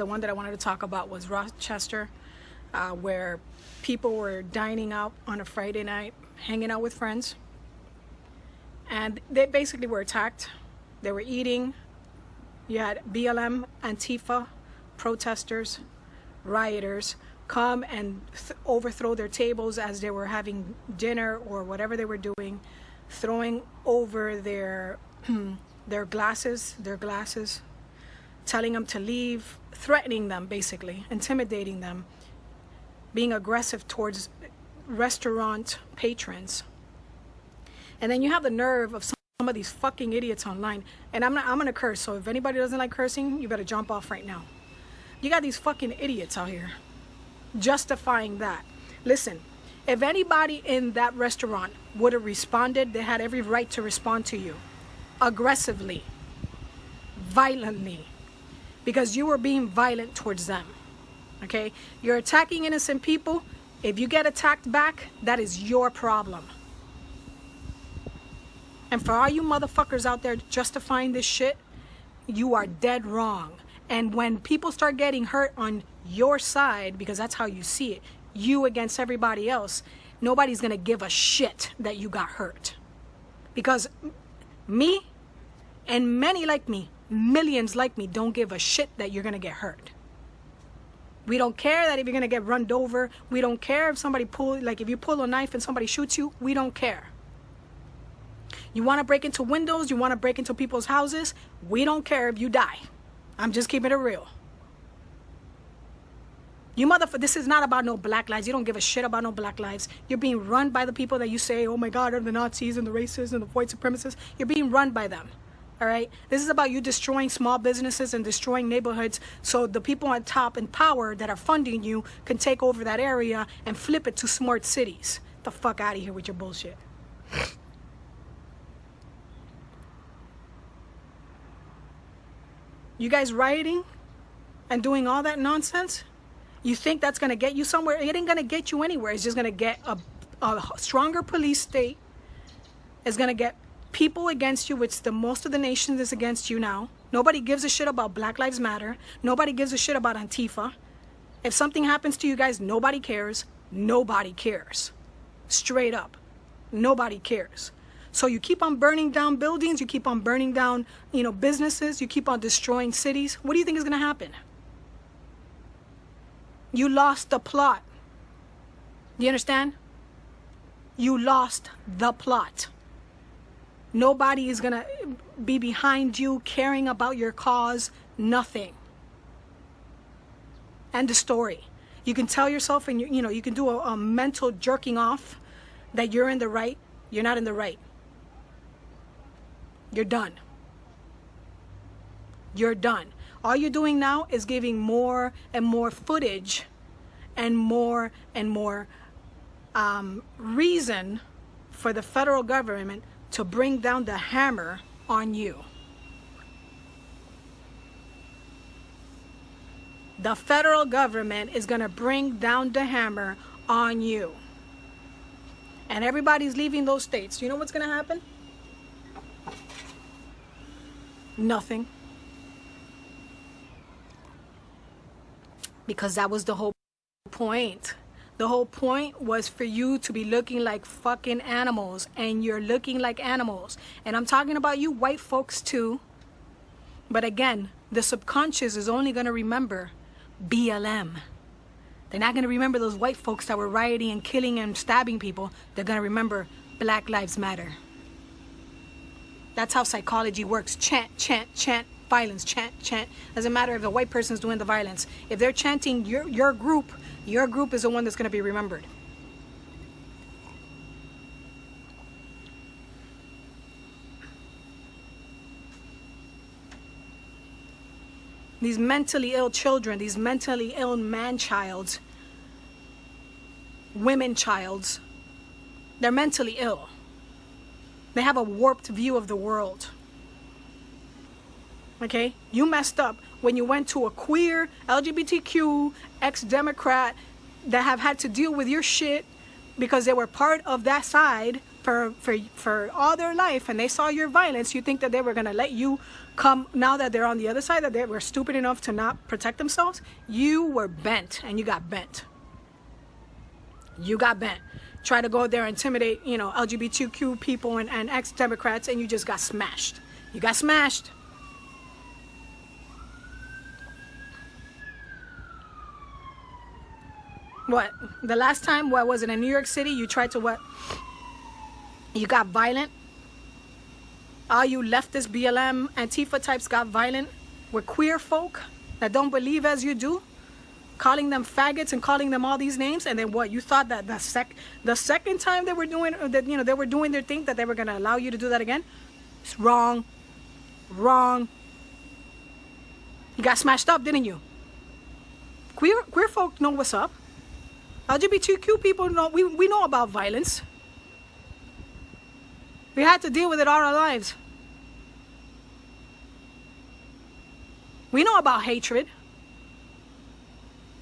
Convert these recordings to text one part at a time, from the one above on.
the one that I wanted to talk about was Rochester, where people were dining out on a Friday night, hanging out with friends, and they basically were attacked. They were eating. You had BLM, Antifa, protesters, rioters come and overthrow their tables as they were having dinner or whatever they were doing, throwing over their glasses, telling them to leave, threatening them, basically, intimidating them, being aggressive towards restaurant patrons. And then you have the nerve of some of these fucking idiots online. And I'm gonna curse, so if anybody doesn't like cursing, you better jump off right now. You got these fucking idiots out here justifying that. Listen, if anybody in that restaurant would have responded, they had every right to respond to you aggressively, violently, because you were being violent towards them. Okay, you're attacking innocent people. If you get attacked back, that is your problem. And for all you motherfuckers out there justifying this shit, you are dead wrong. And when people start getting hurt on your side, because that's how you see it, you against everybody else, nobody's gonna give a shit that you got hurt. Because me and many like me, millions like me, don't give a shit that you're gonna get hurt. We don't care that if you're gonna get run over. We don't care if somebody if you pull a knife and somebody shoots you. We don't care. You want to break into windows, you want to break into people's houses, we don't care if you die. I'm just keeping it real. You motherfucker, this is not about no black lives. You don't give a shit about no black lives. You're being run by the people that you say, oh my God, are the Nazis and the racists and the white supremacists. You're being run by them. All right? This is about you destroying small businesses and destroying neighborhoods so the people on top in power that are funding you can take over that area and flip it to smart cities. Get the fuck out of here with your bullshit. You guys rioting and doing all that nonsense? You think that's going to get you somewhere? It ain't going to get you anywhere. It's just going to get a stronger police state. It's going to get people against you, which most of the nation is against you now. Nobody gives a shit about Black Lives Matter. Nobody gives a shit about Antifa. If something happens to you guys, nobody cares. Nobody cares. Straight up. Nobody cares. So you keep on burning down buildings, you keep on burning down, businesses, you keep on destroying cities. What do you think is going to happen? You lost the plot. Do you understand? You lost the plot. Nobody is going to be behind you, caring about your cause, nothing. End of story. You can tell yourself, and you can do a mental jerking off that you're in the right. You're not in the right. You're done. You're done. All you're doing now is giving more and more footage and more reason for the federal government to bring down the hammer on you. The federal government is going to bring down the hammer on you. And everybody's leaving those states. You know what's going to happen? Nothing. Because that was the whole point. The whole point was for you to be looking like fucking animals. And you're looking like animals. And I'm talking about you white folks too. But again, the subconscious is only going to remember BLM. They're not going to remember those white folks that were rioting and killing and stabbing people. They're going to remember Black Lives Matter. That's how psychology works. Chant, chant, chant, violence, chant, chant. Doesn't matter if a white person's doing the violence. If they're chanting your group is the one that's going to be remembered. These mentally ill children, these mentally ill man-childs, women-childs, they're mentally ill. They have a warped view of the world. Okay? You messed up when you went to a queer, LGBTQ, ex-Democrat that have had to deal with your shit because they were part of that side for all their life, and they saw your violence, you think that they were going to let you come now that they're on the other side, that they were stupid enough to not protect themselves? You were bent, and you got bent. You got bent. Try to go there and intimidate, LGBTQ people and ex-Democrats, and you just got smashed. You got smashed. What? The last time, what was it, in New York City, you tried to what? You got violent. All you leftist BLM Antifa types got violent with queer folk that don't believe as you do, calling them faggots and calling them all these names. And then what? You thought that the second time they were doing that, they were doing their thing, that they were going to allow you to do that again? It's wrong. Wrong. You got smashed up, didn't you? Queer folk know what's up. LGBTQ people know, we know about violence. We had to deal with it all our lives. We know about hatred.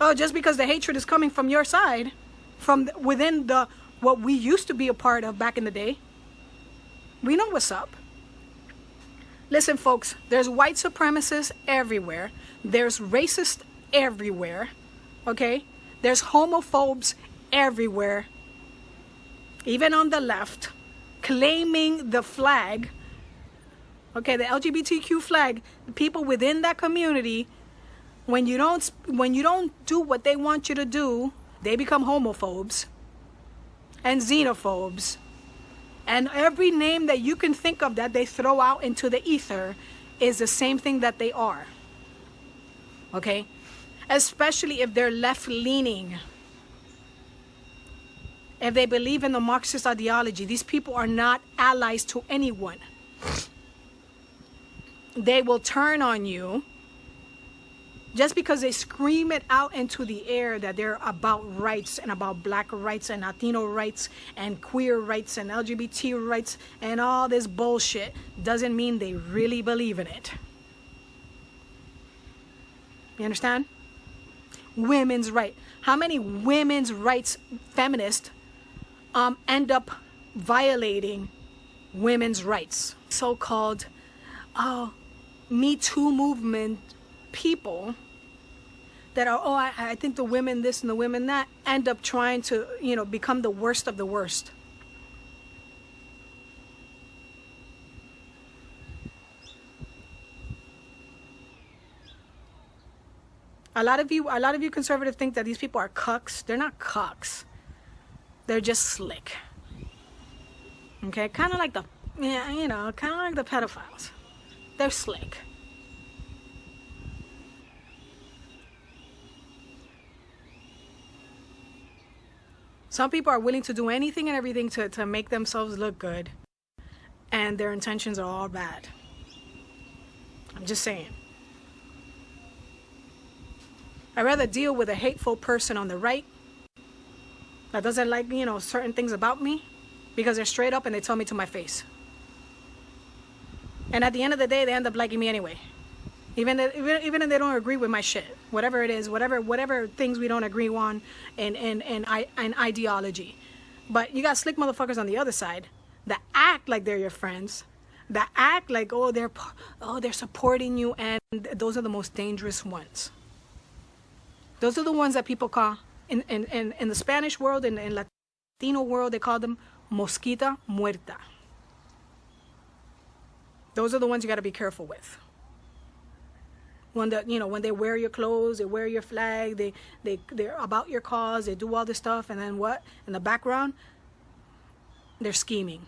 Oh, just because the hatred is coming from your side, from within what we used to be a part of back in the day, we know what's up. Listen, folks, there's white supremacists everywhere. There's racists everywhere. Okay? There's homophobes everywhere. Even on the left, claiming the flag, okay, the LGBTQ flag, the people within that community, when you don't do what they want you to do, they become homophobes and xenophobes. And every name that you can think of that they throw out into the ether is the same thing that they are. Okay? Especially if they're left-leaning. If they believe in the Marxist ideology, these people are not allies to anyone. They will turn on you just because they scream it out into the air that they're about rights and about black rights and Latino rights and queer rights and LGBT rights and all this bullshit. Doesn't mean they really believe in it. You understand? Women's right. How many women's rights feminists end up violating women's rights? So-called Me Too movement people that are, I think the women this and the women that, end up trying to, become the worst of the worst. A lot of you conservatives think that these people are cucks. They're not cucks. They're just slick. Okay, kind of like the pedophiles. They're slick. Some people are willing to do anything and everything to make themselves look good, and their intentions are all bad. I'm just saying. I'd rather deal with a hateful person on the right that doesn't like, certain things about me, because they're straight up and they tell me to my face. And at the end of the day, they end up liking me anyway. Even if they don't agree with my shit, whatever it is, whatever things we don't agree on in ideology. But you got slick motherfuckers on the other side that act like they're your friends, that act like they're supporting you, and those are the most dangerous ones. Those are the ones that people call in the Spanish world, in Latino world, they call them mosquita muerta. Those are the ones you got to be careful with. When they wear your clothes, they wear your flag, they're about your cause, they do all this stuff, and then what? In the background, they're scheming.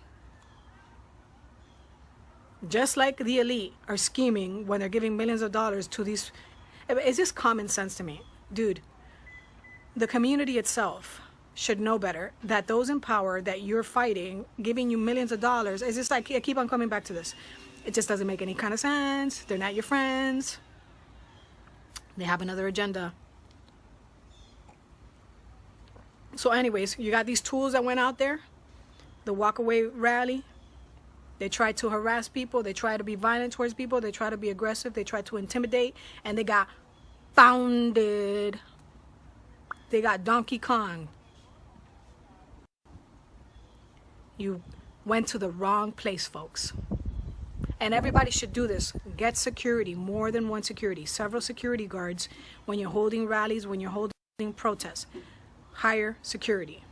Just like the elite are scheming when they're giving millions of dollars to these. It's just common sense to me. Dude, the community itself should know better that those in power that you're fighting, giving you millions of dollars, it's just like, I keep on coming back to this. It just doesn't make any kind of sense. They're not your friends. They have another agenda. So anyways, you got these tools that went out there. The Walkaway rally. They try to harass people. They try to be violent towards people. They try to be aggressive. They try to intimidate. And they got pounded. They got Donkey Kong. You went to the wrong place, folks. And everybody should do this. Get security, more than one security, several security guards when you're holding rallies, when you're holding protests. Hire security.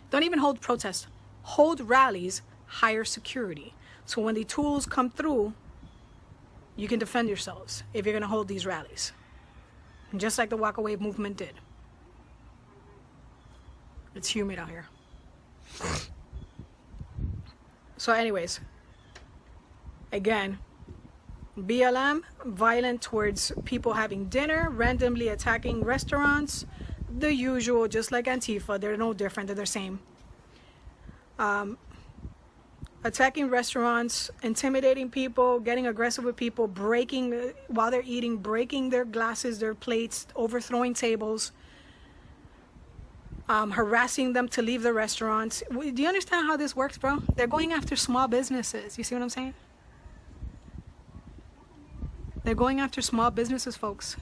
Don't even hold protests. Hold rallies, hire security. So when the tools come through, you can defend yourselves if you're going to hold these rallies. Just like the Walkaway movement did. It's humid out here. So anyways, again, BLM, violent towards people having dinner, randomly attacking restaurants, the usual, just like Antifa. They're no different, they're the same. Attacking restaurants, intimidating people, getting aggressive with people, breaking, while they're eating, breaking their glasses, their plates, overthrowing tables, harassing them to leave the restaurants. Do you understand how this works, bro? They're going after small businesses. You see what I'm saying? They're going after small businesses, folks.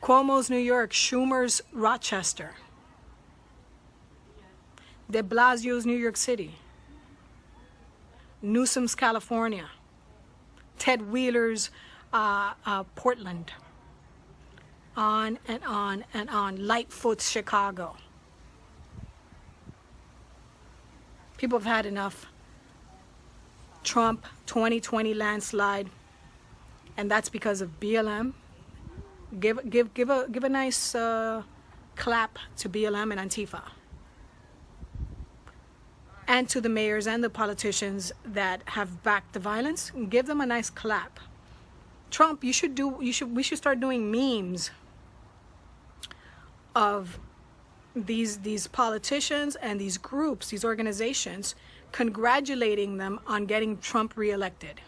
Cuomo's New York, Schumer's Rochester, de Blasio's New York City, Newsom's California, Ted Wheeler's Portland, on and on and on, Lightfoot's Chicago. People have had enough. Trump 2020 landslide, and that's because of BLM. Give a nice clap to BLM and Antifa, and to the mayors and the politicians that have backed the violence. Give them a nice clap. Trump, we should start doing memes of these politicians and these groups, these organizations, congratulating them on getting Trump reelected.